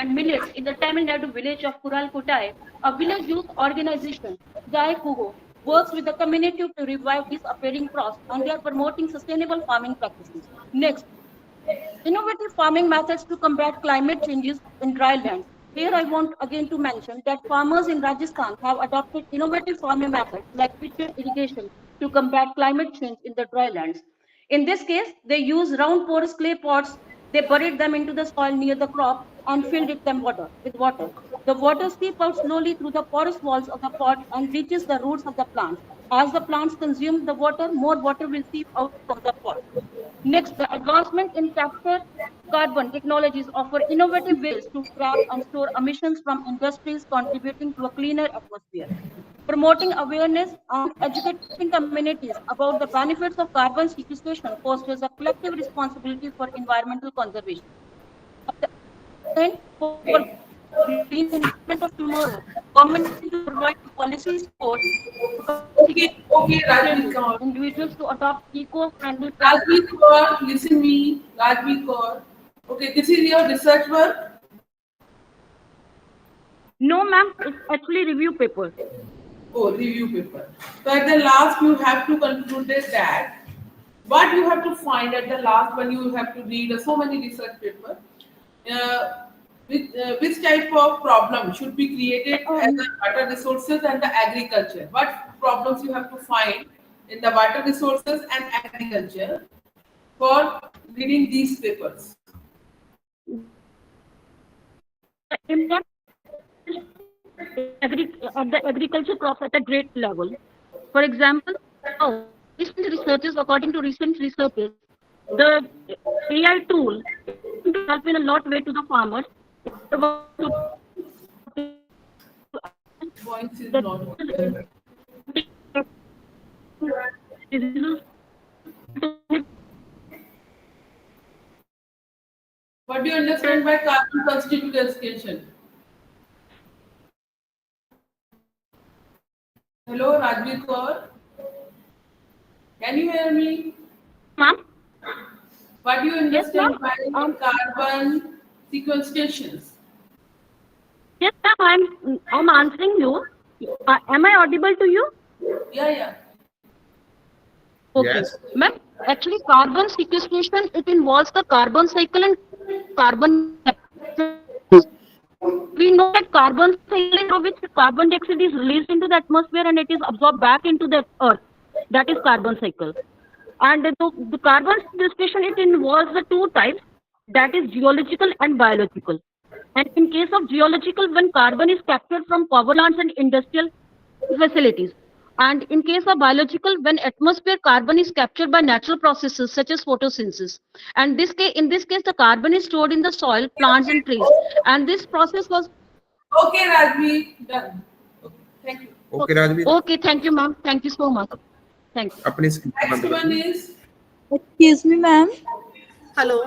and millets in the Tamil Nadu village of Kuralkottai, a village youth organization, Jai Kugo, works with the community to revive disappearing crops and they are promoting sustainable farming practices. Next, innovative farming methods to combat climate changes in dry lands. Here I want again to mention that farmers in Rajasthan have adopted innovative farming methods like pitcher irrigation to combat climate change in the dry lands. In this case, they use round porous clay pots. They buried them into the soil near the crop and filled with water. The water seeps out slowly through the porous walls of the pot and reaches the roots of the plants. As the plants consume the water, more water will seep out from the pot. Next, the advancement in capture carbon technologies offer innovative ways to trap and store emissions from industries contributing to a cleaner atmosphere. Promoting awareness and educating communities about the benefits of carbon sequestration fosters a collective responsibility for environmental conservation. And for green investment of tomorrow, government needs to provide policy support Okay, Rajveer Kaur. individuals to adopt eco-friendly Rajveer Kaur, listen me, Rajveer Kaur. Okay, this is your research work. No, ma'am, it's actually review paper. Oh, review paper. So at the last, you have to conclude that what you have to find at the last when you have to read so many research paper. Which type of problem should be created as the water resources and the agriculture? What problems you have to find in the water resources and agriculture for reading these papers? The agriculture crops at a great level. For example, recent researches, according to recent researches, the AI tool is helping a lot way to the farmers. Voice is not clear. What do you understand by carbon substitution? Hello, Rajveer Kaur. Can you hear me? Ma'am? What do you understand Yes, ma'am. by carbon sequestrations? Yes, ma'am, I'm answering you. Am I audible to you? Yeah. Okay. Yes. Ma'am, actually carbon sequestration, it involves the carbon cycle and carbon capture. We know that carbon cycle through which carbon dioxide is released into the atmosphere and it is absorbed back into the earth. That is carbon cycle. And the carbon sequestration, it involves the two types, that is geological and biological. And in case of geological, when carbon is captured from power plants and industrial facilities. And in case of biological, when atmosphere carbon is captured by natural processes such as photosynthesis. And in this case, the carbon is stored in the soil, plants and trees. And this process was... Okay, Rajveer, done. Okay, thank you. Okay, Rajveer. Okay, thank you, ma'am. Thank you so much. Thank you. अपनी screen Next बंद one कर is Excuse me, ma'am. Hello.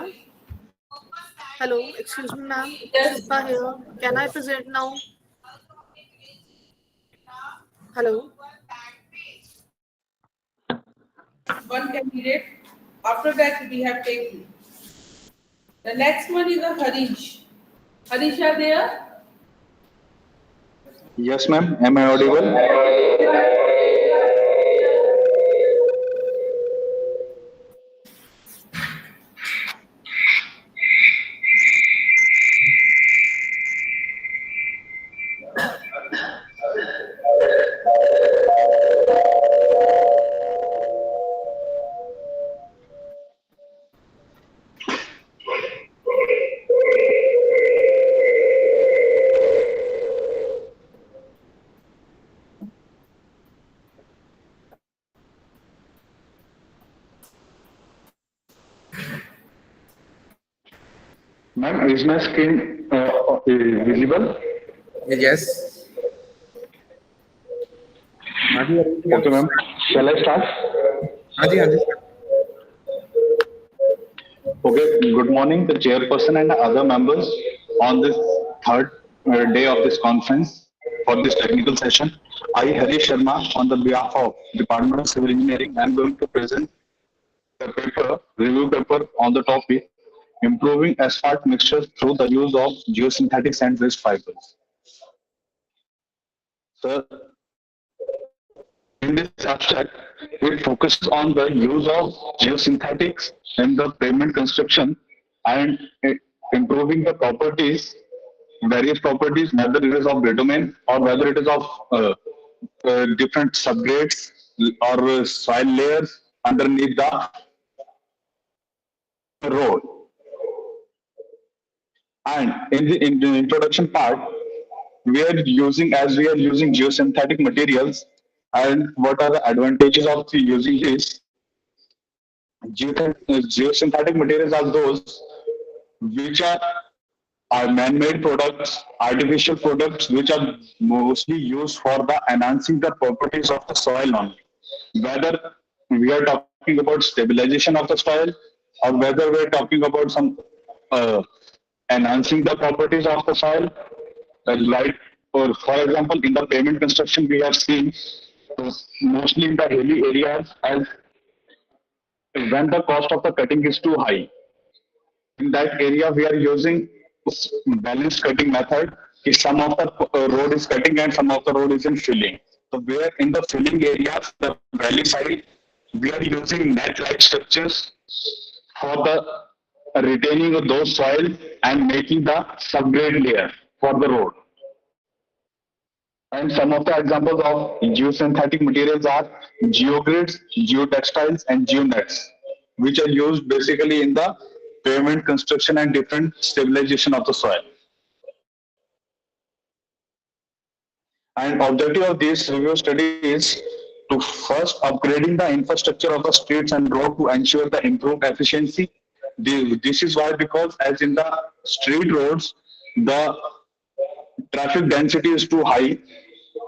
Hello. Excuse me, ma'am. Yes. Shilpa here. Can I present now? Hello. one candidate. After that, we have taken. The next one is a Harish. Harish, are there? Yes, ma'am. Am I audible? Ma'am, is my screen visible? Yes. हाँ जी Okay, ma'am. Shall I start? हाँ जी Okay. Good morning, the chairperson and other members on this third day of this conference for this technical session. I, Harish Sharma, on the behalf of Department of Civil Engineering, I am going to present the review paper on the topic improving asphalt mixtures through the use of geosynthetics and waste fibers. So, in this abstract, it focuses on the use of geosynthetics in the pavement construction and improving the properties, various properties, whether it is of bitumen or whether it is of different subgrades or soil layers underneath the road. And in the introduction part, we are using geosynthetic materials, and what are the advantages of using this? Geosynthetic materials are those which are man-made products, artificial products, which are mostly used for the enhancing the properties of the soil only. Whether we are talking about stabilization of the soil or whether we're talking about some uh, enhancing the properties of the soil, like for example, in the pavement construction, we have seen mostly in the hilly areas as when the cost of the cutting is too high. In that area, we are using balanced cutting method. If some of the road is cutting and some of the road is in filling. So where in the filling areas, the valley side, we are using net-like structures for the retaining of those soil and making the subgrade layer for the road. And some of the examples of geosynthetic materials are geogrids, geotextiles, and geonets, which are used basically in the pavement construction and different stabilization of the soil. And objective of this review study is to first upgrading the infrastructure of the streets and road to ensure the improved efficiency. This is why, because as in the street roads, the traffic density is too high,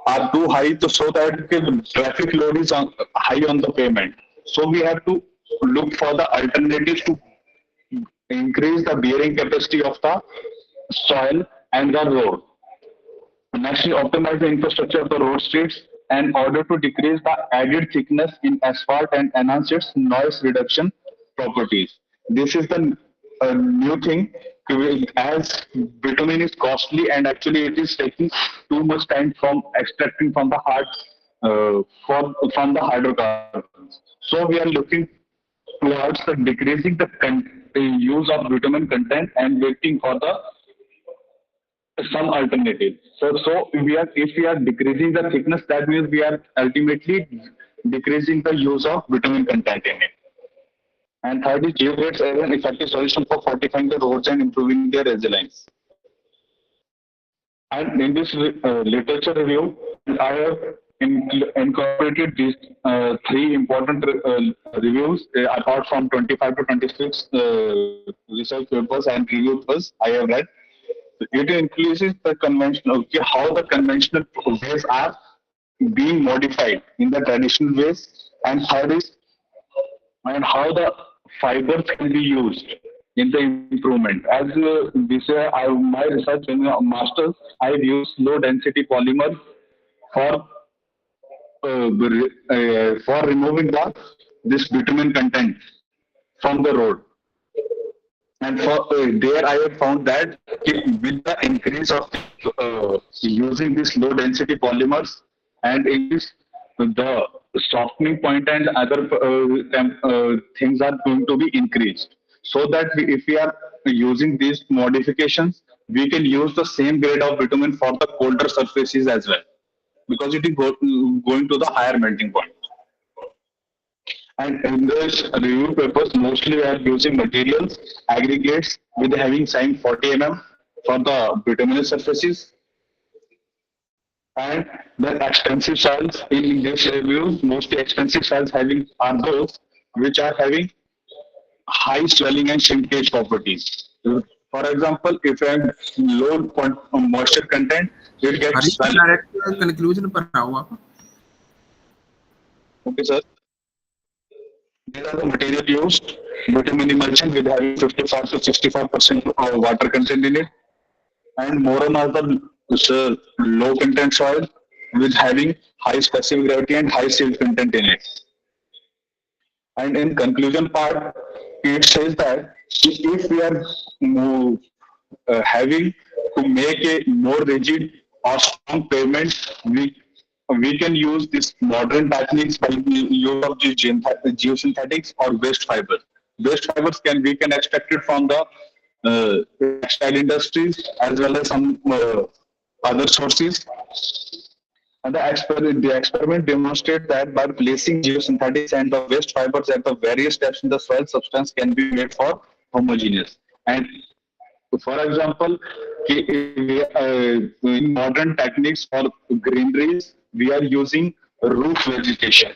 are too high to so that the traffic load is high on the pavement. So we have to look for the alternatives to increase the bearing capacity of the soil and the road. Next, we optimize the infrastructure of the road streets in order to decrease the added thickness in asphalt and enhance its noise reduction properties. This is the new thing, as bitumen is costly and actually it is taking too much time from extracting from the from the hydrocarbons. So we are looking towards the decreasing the use of bitumen content and waiting for the some alternative. So if we are decreasing the thickness, that means we are ultimately decreasing the use of bitumen content in it. And third is geogrids as an effective solution for fortifying the roads and improving their resilience. And in this literature review, I have incorporated these three important reviews apart from 25 to 26 research papers and review papers I have read. It includes the conventional, okay, how the conventional ways are being modified in the traditional ways, and third is and how the fibers can be used in the improvement. As we say, my research in masters, I've used low density polymer for removing the this bitumen content from the road. And for there, I have found that with the increase of using these low density polymers and increase the softening point and other things are going to be increased. So that if we are using these modifications, we can use the same grade of bitumen for the colder surfaces as well, because it is going to the higher melting point. And in this review papers, mostly we are using materials, aggregates with having signed 40 mm for the bituminous surfaces. And the expensive soils in this review, mostly expensive soils are those which are having high swelling and shrinkage properties. For example, if I have low moisture content, it gets swelled. direct conclusion पर आओ आप. Okay, sir. These are the material used: bitumen emulsion with having 55 to 65% of water content in it, and moron are the low content soil with having high specific gravity and high silt content in it. And in conclusion part, it says that if we are having to make a more rigid or strong pavement, we can use this modern techniques by the use of geosynthetics or waste fibers. Waste fibers we can extract it from the textile industries as well as some other sources. And the experiment demonstrates that by placing geosynthetics and the waste fibers at the various steps in the soil, substance can be made for homogeneous. And for example, in modern techniques for greeneries, we are using roof vegetation.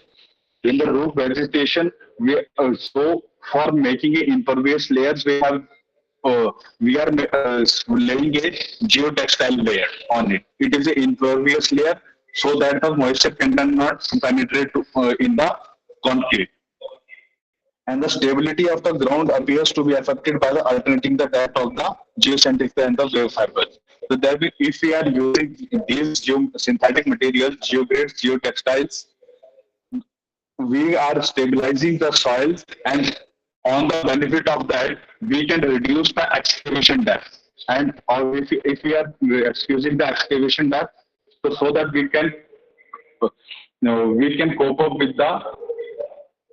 In the roof vegetation, so for making a impervious layers, we are laying a geotextile layer on it. It is an impervious layer so that the moisture cannot penetrate in the concrete. And the stability of the ground appears to be affected by the alternating the depth of the geosynthetic and the wave fibers. So if we are using these synthetic materials, geogrades, geotextiles, we are stabilizing the soils, and on the benefit of that, we can reduce the excavation depth. And or if we are excusing the excavation depth, so that we can cope up with the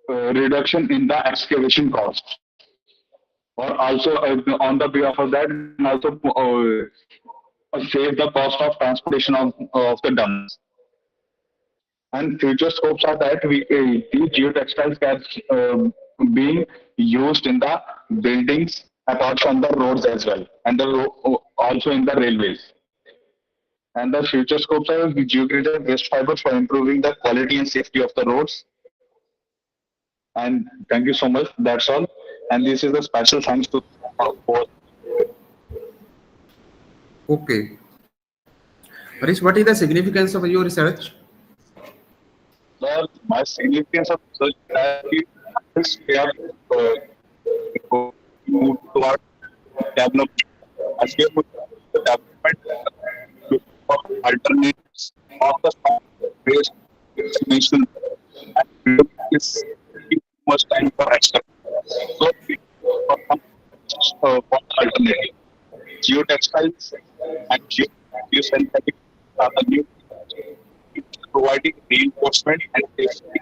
reduction in the excavation cost. Or also on the behalf of that, also save the cost of transportation of the dumps. And future scopes are that these geotextiles can being used in the buildings apart from the roads as well, and also in the railways. And the future scopes are geograded waste fibers for improving the quality and safety of the roads. And thank you so much. That's all. And this is a special thanks to both. Okay. Harish, what is the significance of your research? Well, my significance of research is we have moved toward development. As we have moved to development of alternatives of the based information, and is too much time for extra. So we for alternative geotextiles and geosynthetic are the new providing reinforcement and safety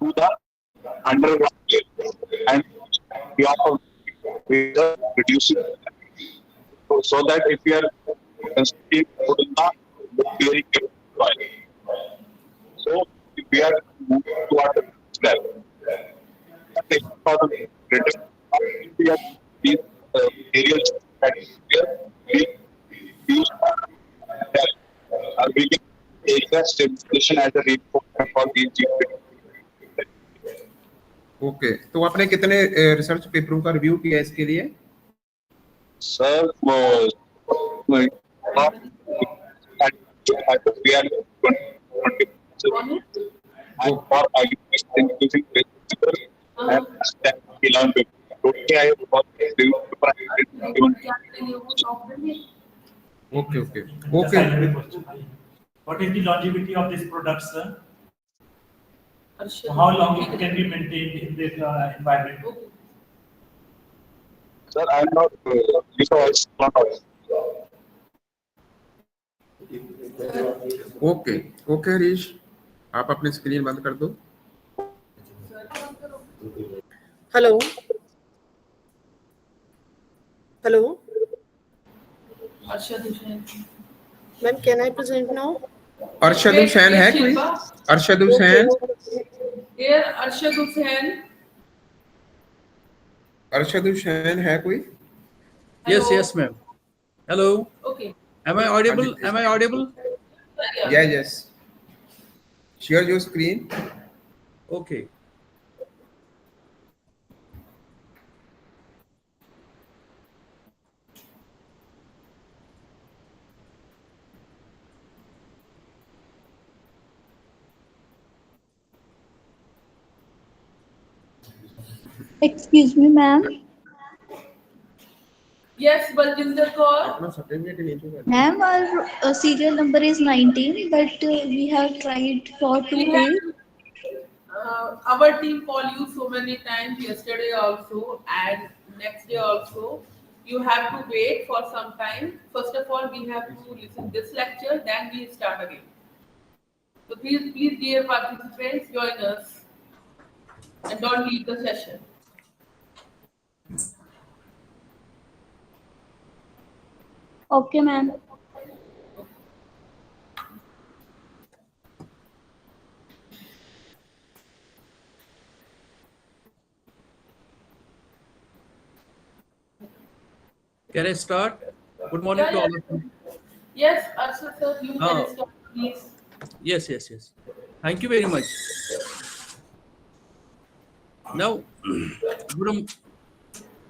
to the underground layer, and we are reducing so that if we are constantly putting the very soil, so we are moving toward the step. For the greater, we have these areas that we use, we can take the stabilization as a reinforcement for these geographic. Okay, तो आपने कितने research पेपरों का review किया इसके लिए? Sir we are and for using and Okay. Just I have a question. What is the longevity of this product, sir? How long it can be maintained in this environment? Sir, I am not okay Harish, आप अपनी screen बंद कर दो. Hello. Hello. Ma'am, can I present now? Arshad Hussain है कोई? Arshad Hussain? Here, Arshad Hussain. Arshad Hussain है कोई? Yes, ma'am. Hello. Okay. Am I audible? Yes. Share your screen. Okay. Excuse me, ma'am. Yes, Baljinder Kaur. अपना सर्टिफिकेट नहीं चाहिए. Ma'am, our serial number is 19, but we have tried for We 2 have, days. our team called you so many times yesterday also, and next day also, you have to wait for some time. First of all, we have to listen this lecture, then we start again. So please, dear participants, join us and don't leave the session. Okay, ma'am. Can I start? Good morning to all of you. Yes, Arshad sir, you Oh. can start, please. Yes, yes, yes. Thank you very much. Now,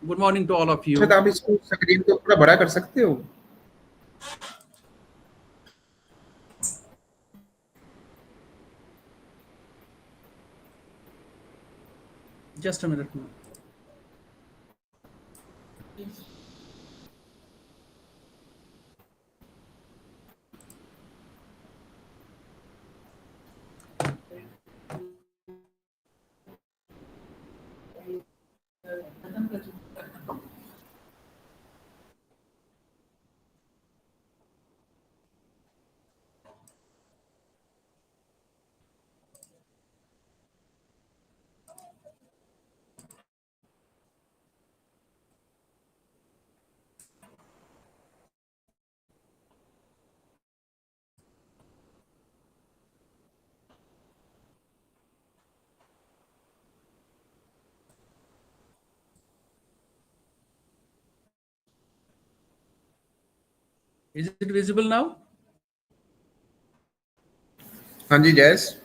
good morning to all of you. शायद आप इसको screen को थोड़ा बड़ा कर सकते हो? Just a minute. Is it visible now? Hanji, yes.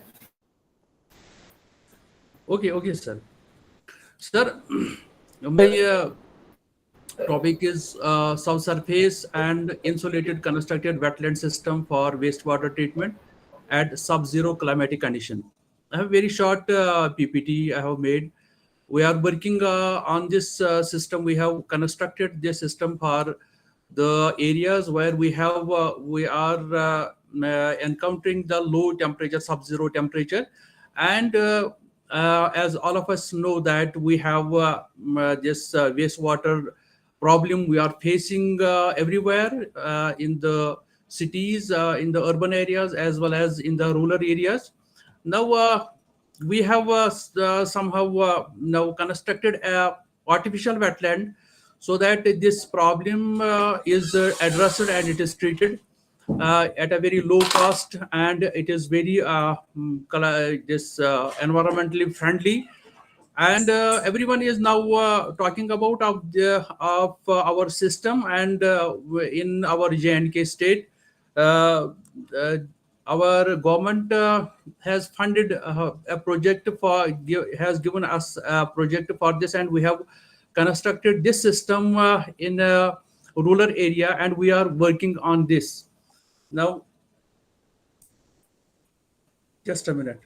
Okay, sir. Sir, my topic is subsurface and insulated constructed wetland system for wastewater treatment at sub-zero climatic condition. I have very short PPT I have made. We are working on this system. We have constructed this system for the areas where we are encountering the low temperature, sub-zero temperature, and as all of us know that we have this wastewater problem we are facing everywhere in the cities, in the urban areas, as well as in the rural areas. Now we have somehow now constructed a artificial wetland so that this problem is addressed and it is treated at a very low cost, and it is very environmentally friendly. And everyone is now talking about our system, and in our J&K state, uh, uh, our government has funded a project has given us a project for this, and we have constructed this system in a rural area, and we are working on this now. Just a minute.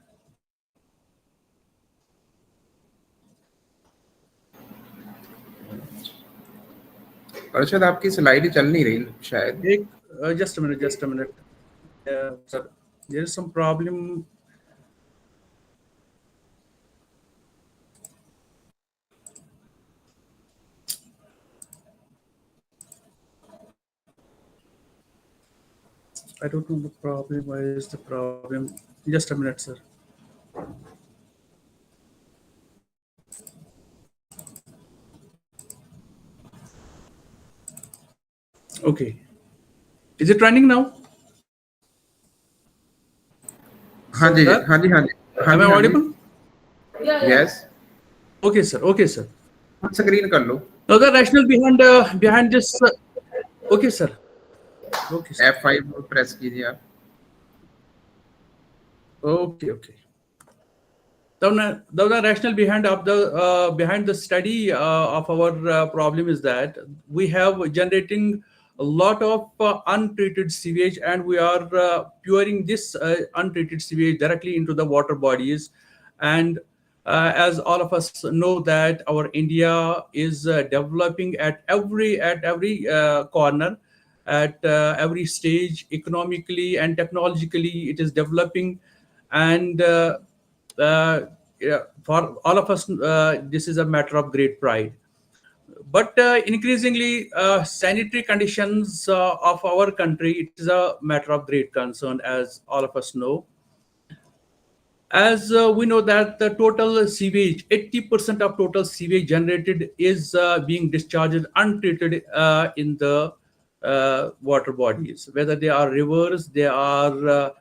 Arshad, आपकी slide ही चल नहीं रही शायद. Just a minute. Sir, there is some problem. I don't know the problem. Why is the problem? Just a minute, sir. Okay. Is it running now? हाँ जी, Sir? हाँ जी, हाँ जी. Am I audible? Yeah. Yes. Okay, sir. Screen कर लो. Now the rationale behind this. Okay, sir. F5 press कीजिए आप. Okay. The rationale behind the study of our problem is that we have generating a lot of untreated sewage, and we are pouring this untreated sewage directly into the water bodies. And as all of us know that our India is developing at every corner, at every stage, economically and technologically. It is developing, and yeah, for all of us, this is a matter of great pride. But increasingly, sanitary conditions of our country, it is a matter of great concern, as all of us know. As we know that the total sewage, 80% of total sewage generated is being discharged untreated in the water bodies, whether they are rivers, they are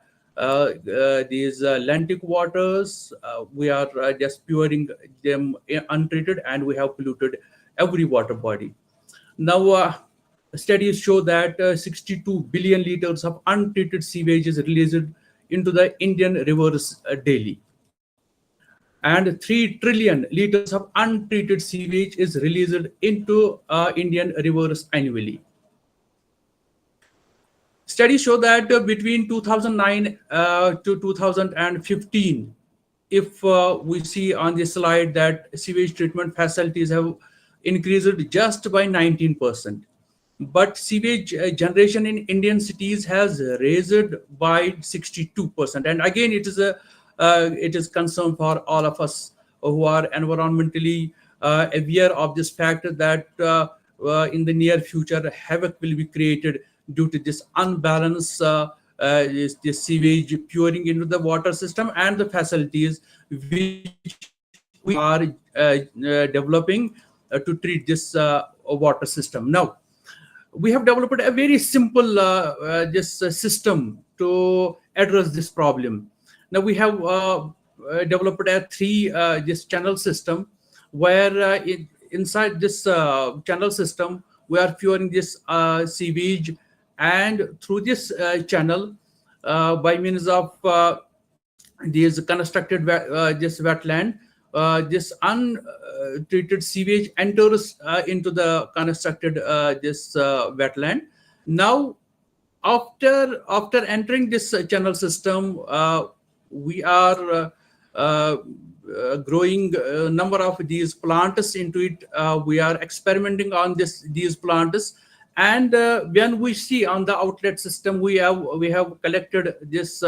these Atlantic waters. We are just pouring them untreated, and we have polluted every water body. Now, studies show that 62 billion liters of untreated sewage is released into the Indian rivers daily. And 3 trillion liters of untreated sewage is released into Indian rivers annually. Studies show that between 2009 to 2015, if we see on this slide that sewage treatment facilities have increased just by 19%. But sewage generation in Indian cities has raised by 62%. And again, it is concern for all of us who are environmentally aware of this fact that in the near future, havoc will be created due to this unbalance, this sewage pouring into the water system and the facilities which we are developing to treat this water system. Now, we have developed a very simple system to address this problem. Now we have developed a three this channel system where inside this channel system we are pouring this sewage, and through this channel by means of these constructed this wetland, this untreated sewage enters into the constructed this wetland. Now, after entering this channel system, we are growing a number of these plants into it. We are experimenting on these plants, and when we see on the outlet system, we have collected this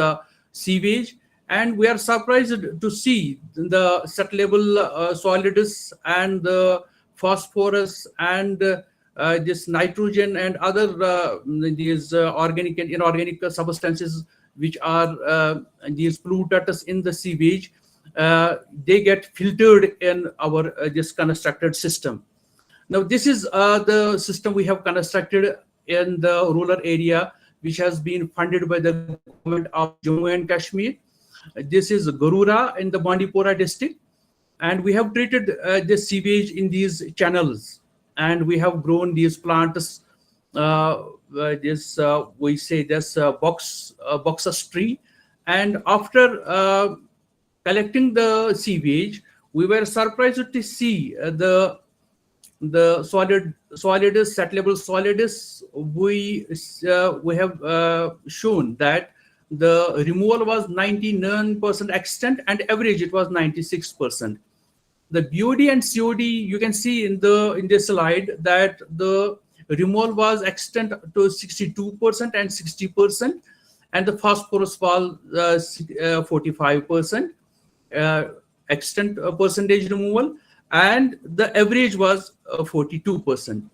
sewage. And we are surprised to see the settleable solids and the phosphorus and this nitrogen and other these organic and inorganic substances which are these pollutants in the sewage. They get filtered in our this constructed system. Now, this is the system we have constructed in the rural area, which has been funded by the government of Jammu and Kashmir. This is Garura in the Bandipora district, and we have treated the sewage in these channels, and we have grown these plants. We say this boxus tree, and after collecting the sewage, we were surprised to see the settleable solids. We have shown that the removal was 99% extent, and average it was 96%. The BOD and COD, you can see in this slide that the removal was extent to 62% and 60%, and the phosphorus was 45% extent percentage removal, and the average was 42%.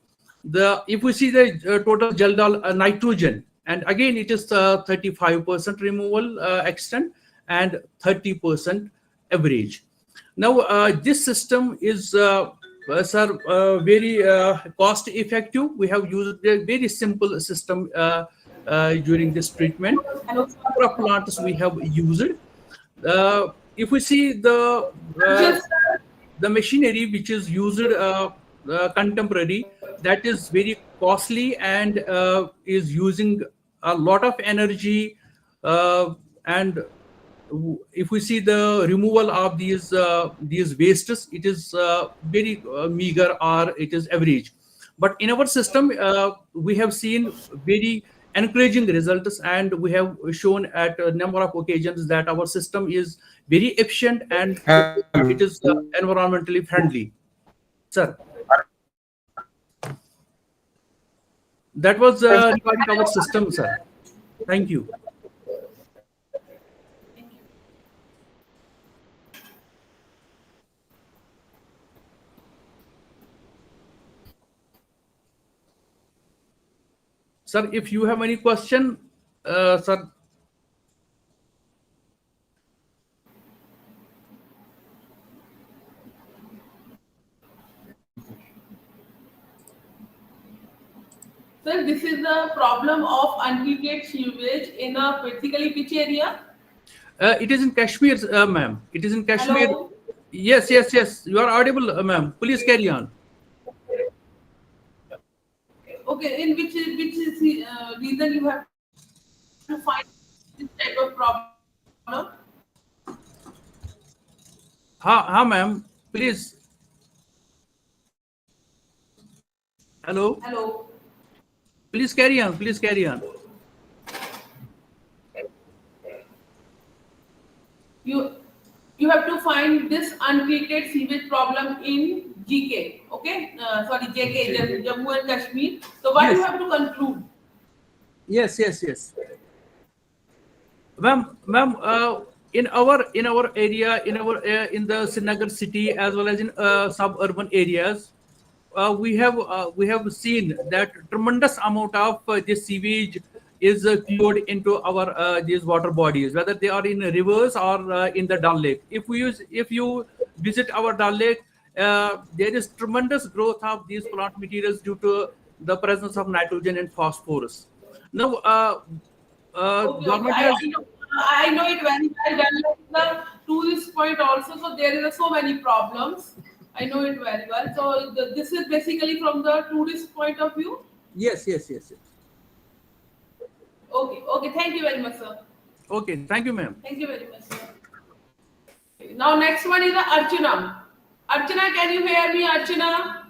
If we see the total Jaldal nitrogen, and again it is 35% removal extent and 30% average. Now this system is very cost effective. We have used a very simple system during this treatment. Number of plants we have used. If we see the machinery which is used contemporary, that is very costly and is using a lot of energy. And if we see the removal of these wastes, it is very meager, or it is average. But in our system, we have seen very encouraging results, and we have shown at a number of occasions that our system is very efficient and it is environmentally friendly. Sir, that was regarding our system, sir. Thank you. Sir, if you have any question, sir. Sir, this is the problem of untreated sewage in a basically which area? It is in Kashmir, ma'am. It is in Kashmir. Hello? Yes, yes, yes. You are audible, ma'am. Please carry on. Okay, in which is the reason you have to find this type of problem? Ha, ma'am. Please. Hello. Hello? Please carry on. Please carry on. You have to find this untreated sewage problem in GK, okay? Sorry, JK, Jammu and Kashmir. So what Yes. you have to conclude? Yes, yes, yes. Ma'am, in our area, in the Srinagar city as well as in suburban areas, we have seen that tremendous amount of this sewage is poured into our these water bodies, whether they are in rivers or in the Dal Lake. If you visit our Dal Lake, there is tremendous growth of these plant materials due to the presence of nitrogen and phosphorus. Now, Okay, government I, has. I know I know it very well. Then the tourist point also, so there is so many problems. I know it very well. So this is basically from the tourist point of view. Yes, yes, yes, yes. Okay, okay. Thank you very much, sir. Okay, thank you, ma'am. Thank you very much, sir. Now next one is the Archana. Archana, can you hear me, Archana?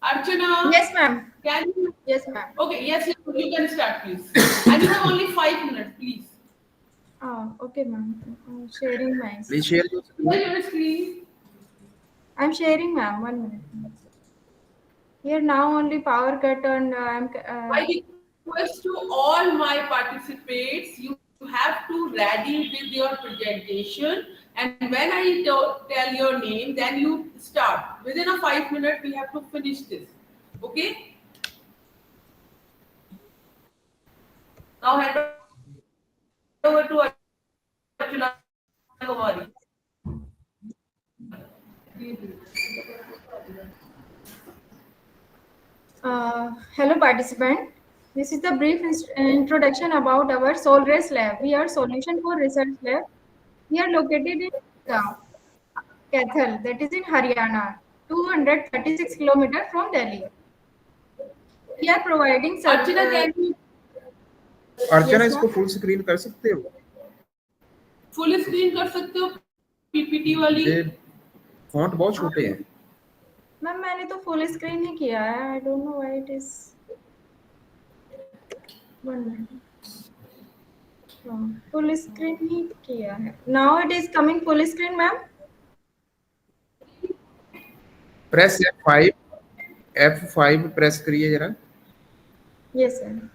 Archana? Yes, ma'am. Can you? Yes, ma'am. Okay, yes, you can start, please. And you have only 5 minutes, please. Oh, okay, ma'am. I'm sharing my. Please share your screen. Share your screen. I'm sharing, ma'am. 1 minute. Here now only power cut and I'm. I request to all my participants, you have to ready with your presentation, and when I tell your name, then you start. Within a 5 minutes, we have to finish this. Okay? Now hand over to Archana Kumari. Hello, participant. This is the brief introduction about our Soul Race Lab. We are Solution for Research Lab. We are located in Kathal, that is in Haryana, 236 kilometers from Delhi. We are providing Archana, can you Archana Yes, इसको ma'am. Full screen कर सकते हो? Full screen कर सकते हो PPT वाली? ये font बहुत छोटे हैं. मैम मैंने तो फुल स्क्रीन ही किया है. I don't know why it is 1 minute. Full screen ही किया है. Now it is coming full screen ma'am. Press F5 press करिए जरा. Yes sir.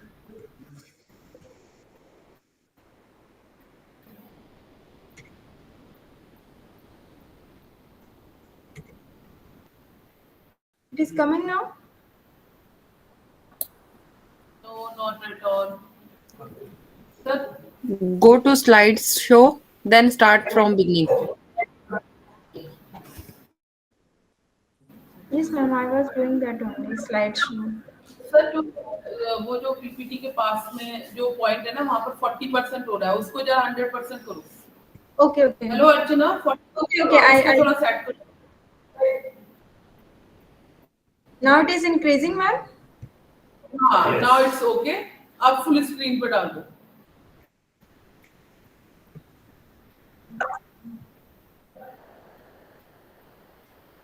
It is coming now. No, not at all. Sir, Go to slides show, then start from beginning. Yes ma'am, I was doing that only. Slideshow. Sir वो जो PPT के पास में जो point है ना वहाँ पर 40% हो रहा है, उसको जरा 100% करो. Okay, okay. Hello Archana, Okay, I थोड़ा सेट करो. now it is increasing ma'am. हाँ, Yes. now it's okay. अब फुल स्क्रीन पे डाल दो.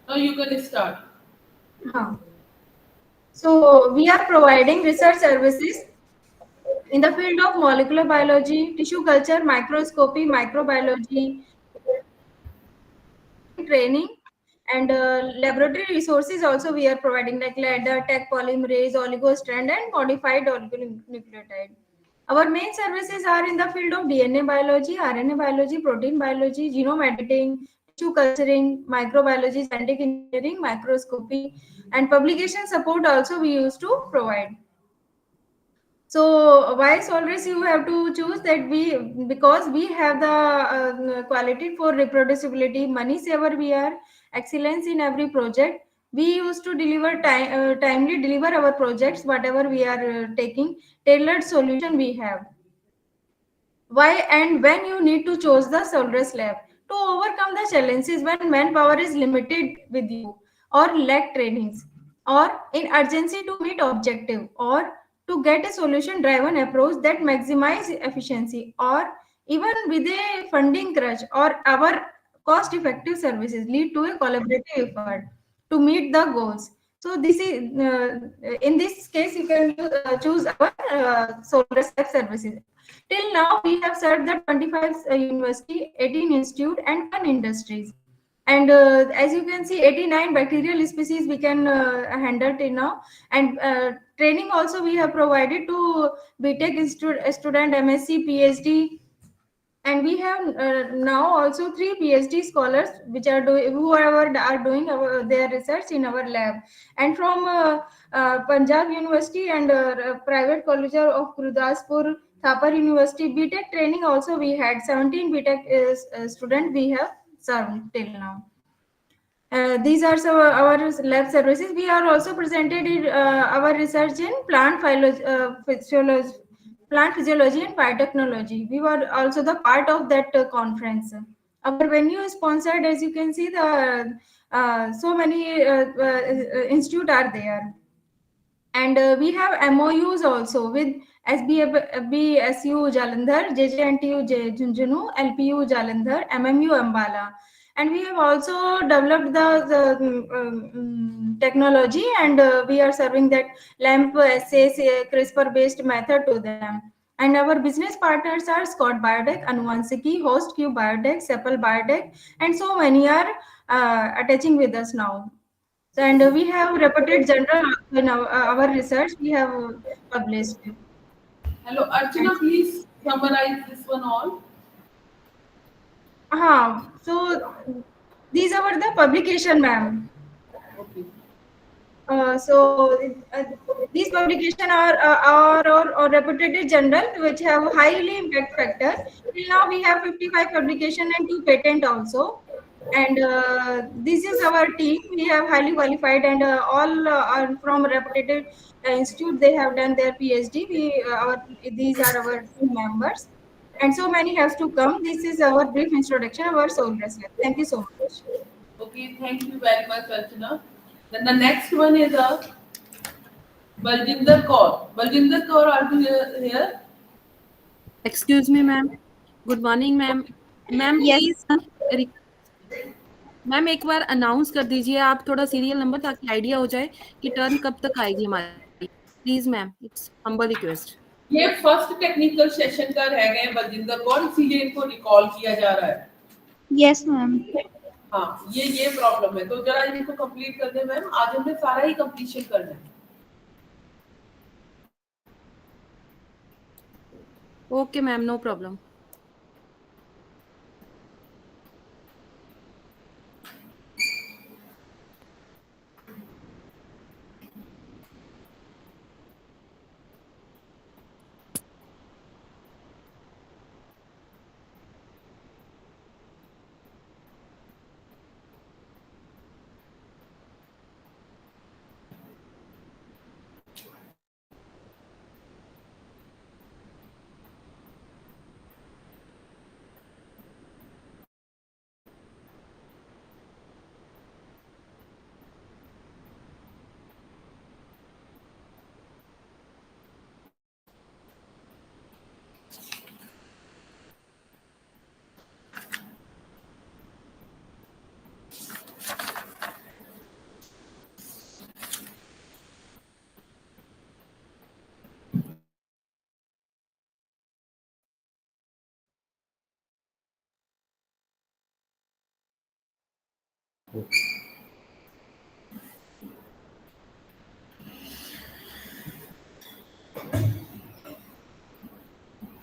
Now you can start. So we are providing research services in the field of molecular biology, tissue culture, microscopy, microbiology, training, and laboratory resources also we are providing like ladder, tech polymerase, oligostrand, and modified oligonucleotide. Our main services are in the field of DNA biology, RNA biology, protein biology, genome editing, tissue culturing, microbiology, genetic engineering, microscopy, and publication support also we used to provide. So why Solris you have to choose that because we have the quality for reproducibility, money saver we are, excellence in every project. We used to deliver timely deliver our projects, whatever we are taking, tailored solution we have. Why and when you need to choose the Solris lab to overcome the challenges when manpower is limited with you or lack trainings or in urgency to meet objective or to get a solution driven approach that maximize efficiency or even with a funding crunch or our cost effective services lead to a collaborative effort to meet the goals. So this is in this case you can choose our Solris lab services. Till now, we have served the 25 university, 18 institute, and 1 industries. And as you can see, 89 bacterial species we can handle till now. And training also we have provided to BTech student, MSc, PhD, and we have now also 3 PhD scholars which are doing whoever are doing their research in our lab, and from Punjab University and private college of Gurdaspur, Thapar University BTech training also we had 17 BTech student we have served till now. These are some our lab services. We are also presented in our research in physiology, plant physiology and biotechnology. We were also the part of that conference. Our venue is sponsored, as you can see, the so many institute are there. And we have MOUs also with SBSU Jalandhar, JJNTU Junjunu, LPU Jalandhar, MMU Ambala. And we have also developed the technology, and we are serving that LAMP assays, CRISPR based method to them. And our business partners are Scott Biotech, Anuvansiki, Host Q Biotech, Sepal Biotech, and so many are attaching with us now. So, and we have reported general in our research we have published. Hello, Archana, please summarize this one all. So these are the publication, ma'am. Okay. So these publications are reputed journal which have highly impact factor. Till now we have 55 publication and 2 patent also. And this is our team. We have highly qualified and all are from reputed institute. They have done their PhD. These are our team members. And so many have to come. This is our brief introduction of our soul wrestler. Thank you so much. Okay, thank you very much, Archana. Then the next one is Baljinder Kaur. Baljinder Kaur, are you here? Excuse me, ma'am. Good morning, ma'am. Ma'am Yes. Please ma'am एक बार announce कर दीजिए आप थोड़ा serial number ताकि idea हो जाए कि turn कब तक आएगी हमारी please ma'am it's humble request ये फर्स्ट टेक्निकल सेशन का रह गए बलजिंदर कौर, इसीलिए इनको रिकॉल किया जा रहा है. Yes, ma'am. हाँ, ये प्रॉब्लम है, तो जरा इनको कंप्लीट कर दे मैम. आज हमने सारा ही कंप्लीशन करना है. Okay ma'am no problem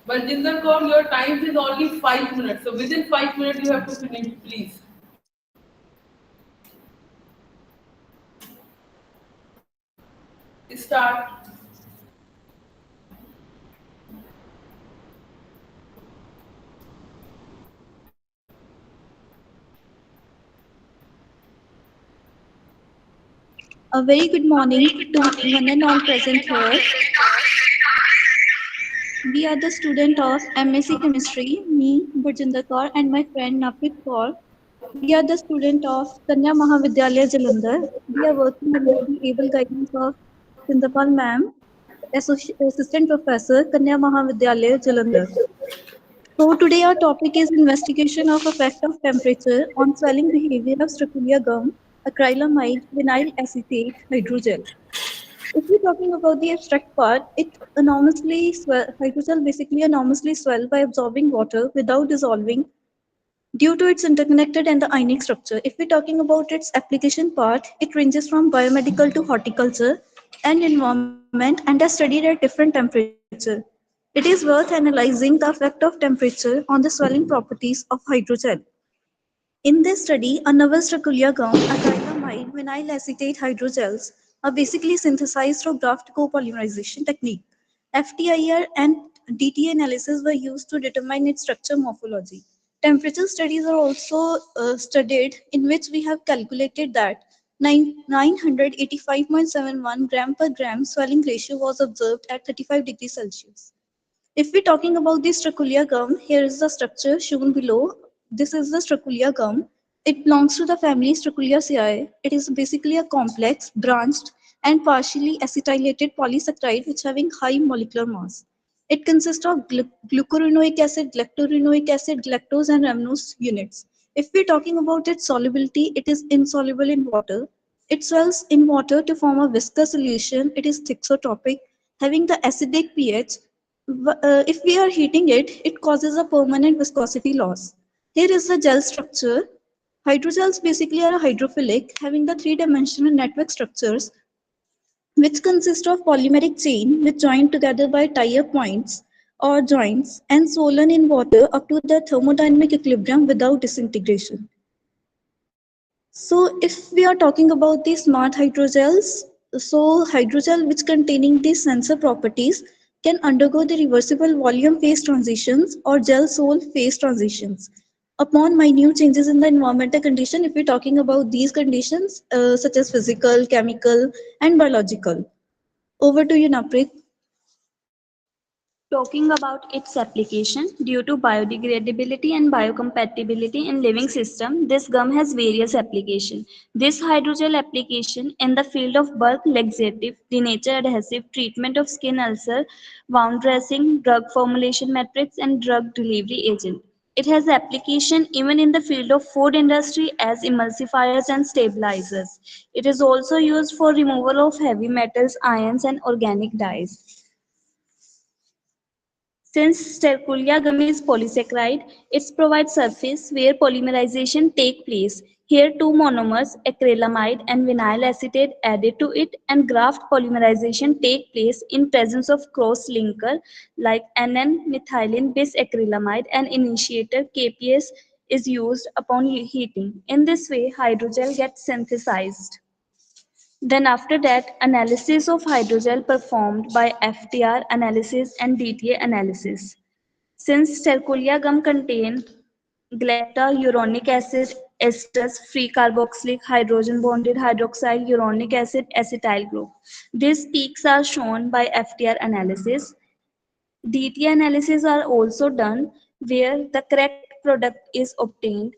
Baljinder Kaur, your time is only 5 minutes. So within 5 minutes you have to finish, please. start. A very good morning to one and all present here. We are the student of MSc Chemistry, me, Burjinder Kaur, and my friend Naprit Kaur. We are the student of Kanya Mahavidyalaya Jalandhar. We are working under the able guidance of Sindapal ma'am, Assistant Professor, Kanya Mahavidyalaya Jalandhar. So today our topic is investigation of effect of temperature on swelling behavior of Striculia gum, acrylamide, vinyl acetate, hydrogel. If we're talking about the abstract part, it enormously swell, hydrogel basically enormously swell by absorbing water without dissolving due to its interconnected and the ionic structure. If we're talking about its application part, it ranges from biomedical to horticulture and environment and are studied at different temperature. It is worth analyzing the effect of temperature on the swelling properties of hydrogel. In this study, a novel Striculia gum, acrylamide, vinyl acetate hydrogels are basically synthesized through graft copolymerization technique. FTIR and DTA analysis were used to determine its structure morphology. Temperature studies are also studied, in which we have calculated that 985.71 gram per gram swelling ratio was observed at 35 degrees Celsius. If we're talking about the Striculia gum, here is the structure shown below. This is the Striculia gum. It belongs to the family Striculiaceae. It is basically a complex, branched, and partially acetylated polysaccharide which having high molecular mass. It consists of glucuronic acid, galactorenoic acid, galactose, and rhamnose units. If we're talking about its solubility, it is insoluble in water. It swells in water to form a viscous solution. It is thixotropic, having the acidic pH. If we are heating it, it causes a permanent viscosity loss. Here is the gel structure. Hydrogels basically are hydrophilic, having the three-dimensional network structures, which consist of polymeric chain which joined together by tie-up points or joints and swollen in water up to the thermodynamic equilibrium without disintegration. So if we are talking about the smart hydrogels, so hydrogel which containing these sensor properties can undergo the reversible volume phase transitions or gel sol phase transitions upon minute changes in the environmental condition. If we're talking about these conditions such as physical, chemical, and biological. Over to you, Naprit. Talking about its application, due to biodegradability and biocompatibility in living system, this gum has various applications. This hydrogel application in the field of bulk laxative, denature adhesive, treatment of skin ulcer, wound dressing, drug formulation matrix, and drug delivery agent. It has application even in the field of food industry as emulsifiers and stabilizers. It is also used for removal of heavy metals, ions, and organic dyes. Since sterculia gum is polysaccharide, it provides surface where polymerization take place. Here two monomers, acrylamide and vinyl acetate added to it, and graft polymerization take place in presence of cross linker like NN-methylene bisacrylamide, and initiator KPS is used upon heating. In this way, hydrogel gets synthesized. Then after that, analysis of hydrogel performed by FTR analysis and DTA analysis. Since sterculia gum contain galacta, uronic acid, esters, free carboxylic, hydrogen bonded hydroxyl, uronic acid, acetyl group. These peaks are shown by FTR analysis. DT analysis are also done where the correct product is obtained.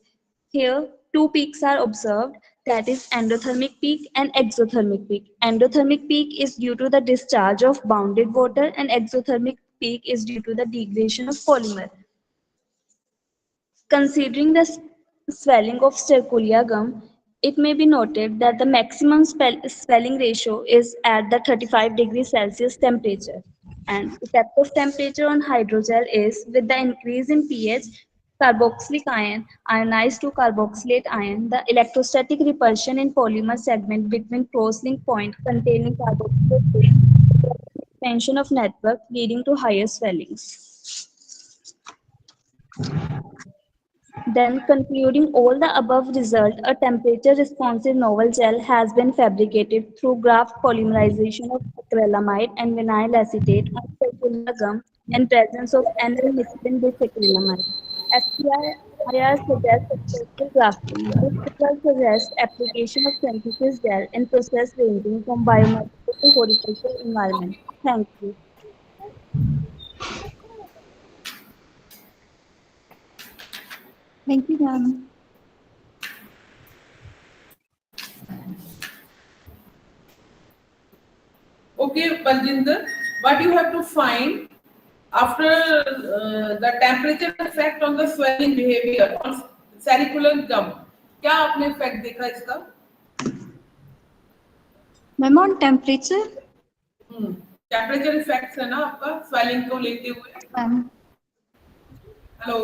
Here, two peaks are observed, that is endothermic peak and exothermic peak. Endothermic peak is due to the discharge of bounded water, and exothermic peak is due to the degradation of polymer. Considering the swelling of sterculia gum, it may be noted that the maximum swelling ratio is at the 35 degrees Celsius temperature. And effect of temperature on hydrogel is with the increase in pH, carboxylic ion ionized to carboxylate ion, the electrostatic repulsion in polymer segment between cross-link point containing carboxylate expansion of network leading to higher swellings. Then, concluding all the above result, a temperature-responsive novel gel has been fabricated through graft polymerization of acrylamide and vinyl acetate on circular gum in presence of N-methylene disacrylamide. FTIR suggests successful grafting. This result suggests application of synthesis gel in process ranging from biomedical to horticultural environment. Thank you. Thank you, ma'am. Okay, Baljinder, what you have to find after the temperature effect on the swelling behavior on cerebral gum. क्या आपने effect देखा इसका? Ma'am, on temperature? Temperature effects है ना आपका swelling को लेते हुए? Ma'am. Hello.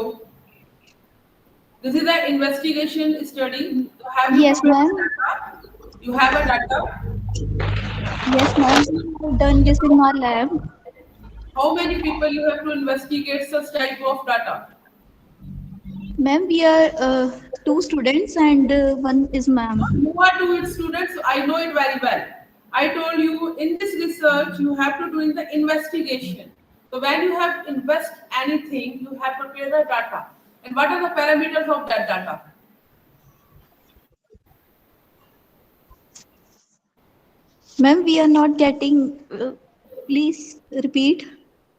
This is an investigation study. Yes, ma'am. You have a data? Yes, ma'am. We have done this in our lab. How many people you have to investigate such type of data? Ma'am, we are 2 students and 1 is ma'am. You are 2 students. I know it very well. I told you in this research you have to do in the investigation. So when you have invest anything, you have to prepare the data. And what are the parameters of that data? Ma'am, we are not getting. Please repeat.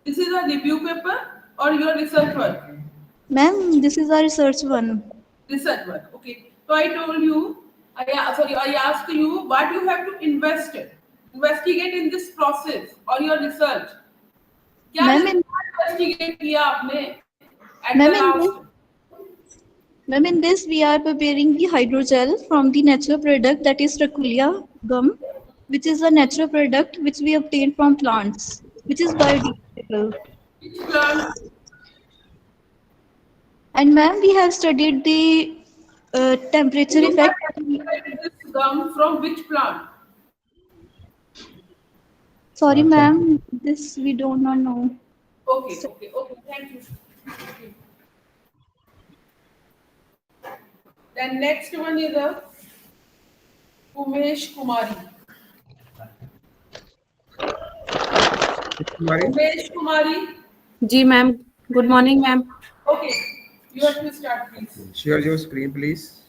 This is a review paper or your research work? Ma'am, this is our research one. Research work. Okay. So I told you. I asked you what you have to investigate in this process or your research. क्या investigate किया आपने? Ma'am, in this we are preparing the hydrogel from the natural product that is Trachulia gum, which is a natural product which we obtain from plants, which is biodegradable. Which plant? And ma'am, we have studied the temperature effect. This gum from which plant? Sorry, ma'am, this we do not know. Okay, thank you. Okay. Then next one is the Umesh Kumari. Umesh Kumari. जी ma'am, good morning ma'am. Okay, you have to start, please. Share your screen, please.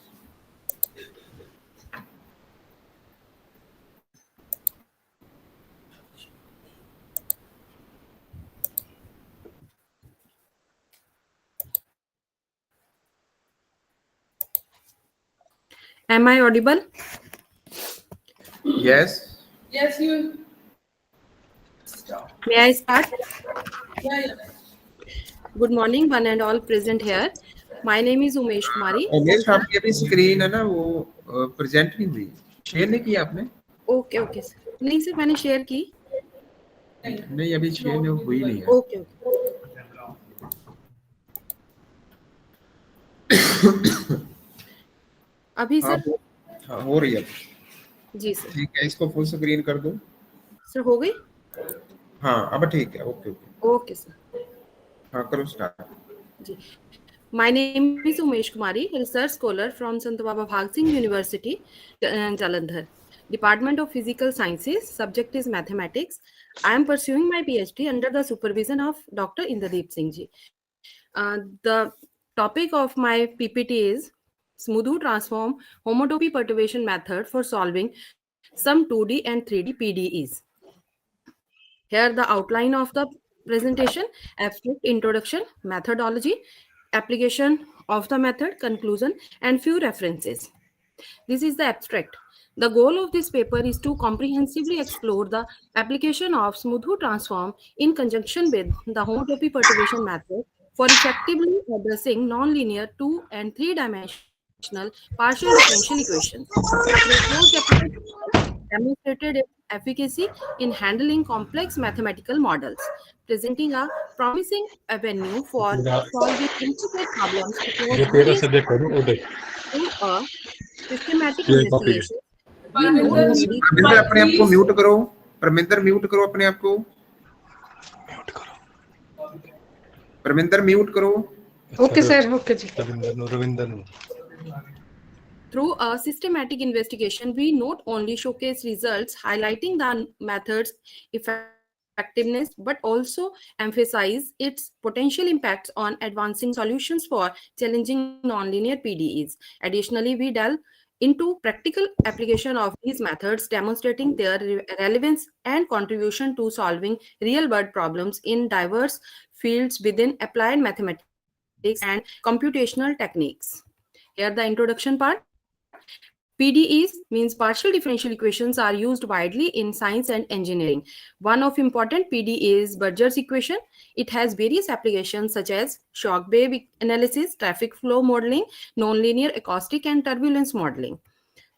Am I audible? Yes. Yes, you. Stop. May I start? Yeah. Good morning, one and all present here. My name is Umesh Kumari. Umesh आपकी अभी screen है ना वो present नहीं हुई, share नहीं किया आपने? Okay sir. नहीं सर, मैंने शेयर की. नहीं, अभी शेयर हुई नहीं है. ओके. अभी सर? हाँ, हो रही है जी सर. ठीक है, इसको फुल स्क्रीन कर दो. सर हो गई? हाँ, अब ठीक है. Okay sir. हाँ, करो स्टार्ट. जी. My name is Umesh Kumari, research scholar from Sant Baba Bhag Singh University, Jalandhar. Department of Physical Sciences, subject is mathematics. I am pursuing my PhD under the supervision of Dr. Indradeep Singh ji. The topic of my PPT is Smooth Transform Homotopy Perturbation Method for solving some 2D and 3D PDEs. Here the outline of the presentation, abstract, introduction, methodology, application of the method, conclusion, and few references. This is the abstract. The goal of this paper is to comprehensively explore the application of smooth transform in conjunction with the homotopy perturbation method for effectively addressing nonlinear 2 and 3 dimensional partial differential equations. The proposed application demonstrated its efficacy in handling complex mathematical models, presenting a promising avenue for solving intricate problems across a systematic investigation. Parminder अपने आप को mute करो. Parminder mute करो अपने आप को. Parminder mute करो. Okay, sir. Okay, ji. Through a systematic investigation, we not only showcase results highlighting the method's effectiveness, but also emphasize its potential impacts on advancing solutions for challenging nonlinear PDEs. Additionally, we delve into practical application of these methods, demonstrating their relevance and contribution to solving real-world problems in diverse fields within applied mathematics and computational techniques. Here the introduction part. PDEs means partial differential equations are used widely in science and engineering. One of important PDE is Burger's equation. It has various applications such as shock wave analysis, traffic flow modeling, nonlinear acoustic and turbulence modeling.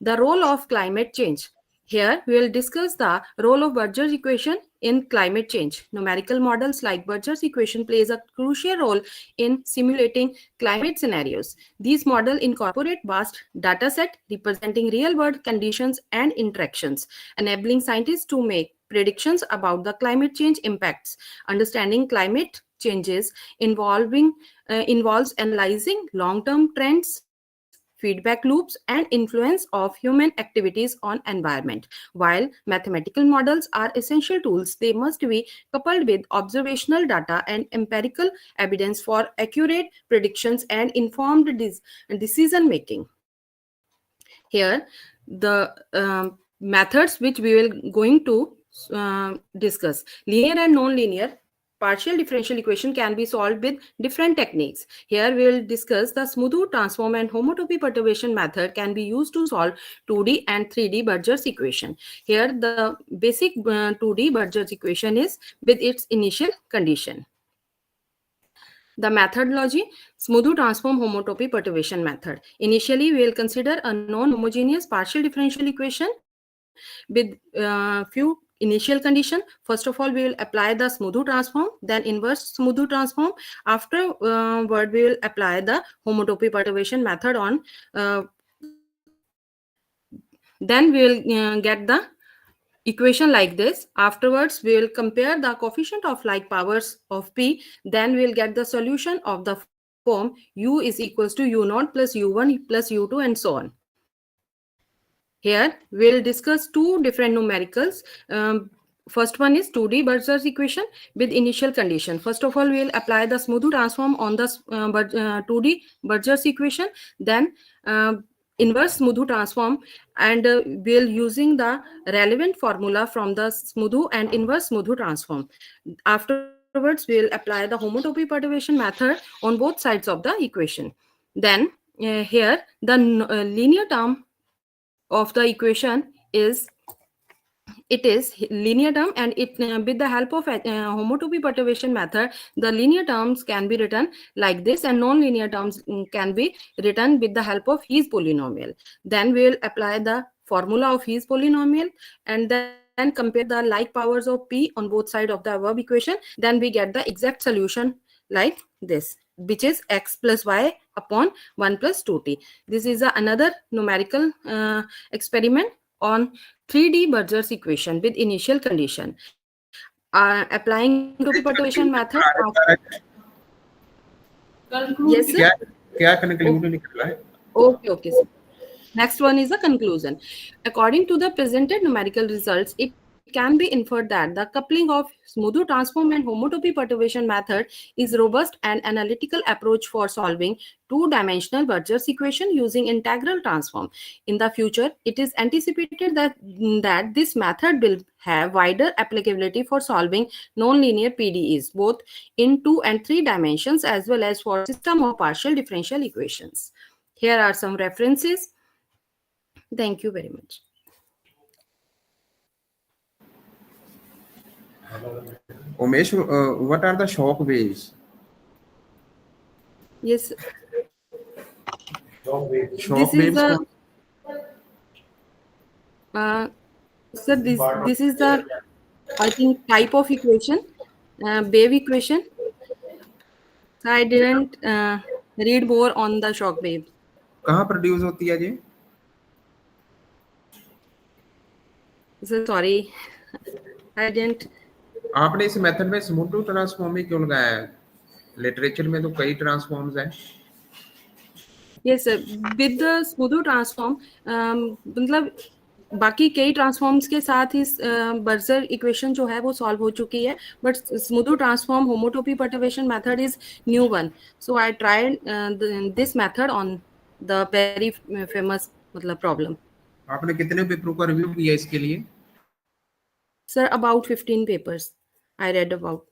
The role of climate change. Here we will discuss the role of Burger's equation in climate change. Numerical models like Burger's equation plays a crucial role in simulating climate scenarios. These models incorporate vast data set representing real-world conditions and interactions, enabling scientists to make predictions about the climate change impacts. Understanding climate changes involves analyzing long-term trends, feedback loops, and influence of human activities on environment. While mathematical models are essential tools, they must be coupled with observational data and empirical evidence for accurate predictions and informed decision making. Here, the methods which we will going to discuss. Linear and non-linear partial differential equation can be solved with different techniques. Here we will discuss the smooth transform and homotopy perturbation method can be used to solve 2D and 3D Burger's equation. Here the basic 2D Burger's equation is with its initial condition. The methodology, smooth transform homotopy perturbation method. Initially, we will consider a non-homogeneous partial differential equation with few initial condition. First of all, we will apply the smooth transform, then inverse smooth transform. Afterward, we will apply the homotopy perturbation method on. Then we will get the equation like this. Afterwards, we will compare the coefficient of like powers of P. Then we will get the solution of the form U is equals to U0 plus U1 plus U2 and so on. Here, we will discuss two different numericals. First one is 2D Burger's equation with initial condition. First of all, we will apply the smooth transform on the 2D Burger's equation. Then inverse smooth transform, and we'll using the relevant formula from the smooth and inverse smooth transform. Afterwards, we'll apply the homotopy perturbation method on both sides of the equation. Then here the linear term of the equation is linear term, and it with the help of homotopy perturbation method, the linear terms can be written like this, and non-linear terms can be written with the help of His polynomial. Then we will apply the formula of His polynomial and then compare the like powers of P on both sides of the above equation. Then we get the exact solution like this, which is x plus y upon 1 plus 2t. This is another numerical experiment on 3D Burger's equation with initial condition. Applying homotopy perturbation method. Yes, sir? क्या conclude निकला है? Okay, sir. Next one is the conclusion. According to the presented numerical results, it can be inferred that the coupling of smooth transform and homotopy perturbation method is robust and analytical approach for solving two-dimensional Burger's equation using integral transform. In the future, it is anticipated that this method will have wider applicability for solving non-linear PDEs, both in 2 and 3 dimensions, as well as for system of partial differential equations. Here are some references. Thank you very much. Umesh, what are the shock waves? Yes. Shock waves. Sir, this is the, I think, type of equation, wave equation. So I didn't read more on the shock wave. कहाँ produce होती है ये? Sir, sorry, I didn't. आपने इस method में smooth transform ही क्यों लगाया है? लिटरेचर में तो कई ट्रांसफॉर्म्स हैं. Yes, sir. With the Smootho transform, मतलब बाकी कई ट्रांसफॉर्म्स के साथ ही बर्जर इक्वेशन जो है वो सॉल्व हो चुकी है, but smooth transform homotopy perturbation method is new one. So I tried this method on the very famous मतलब प्रॉब्लम. आपने कितने पेपरों का रिव्यू किया इसके लिए? Sir about 15 papers I read about.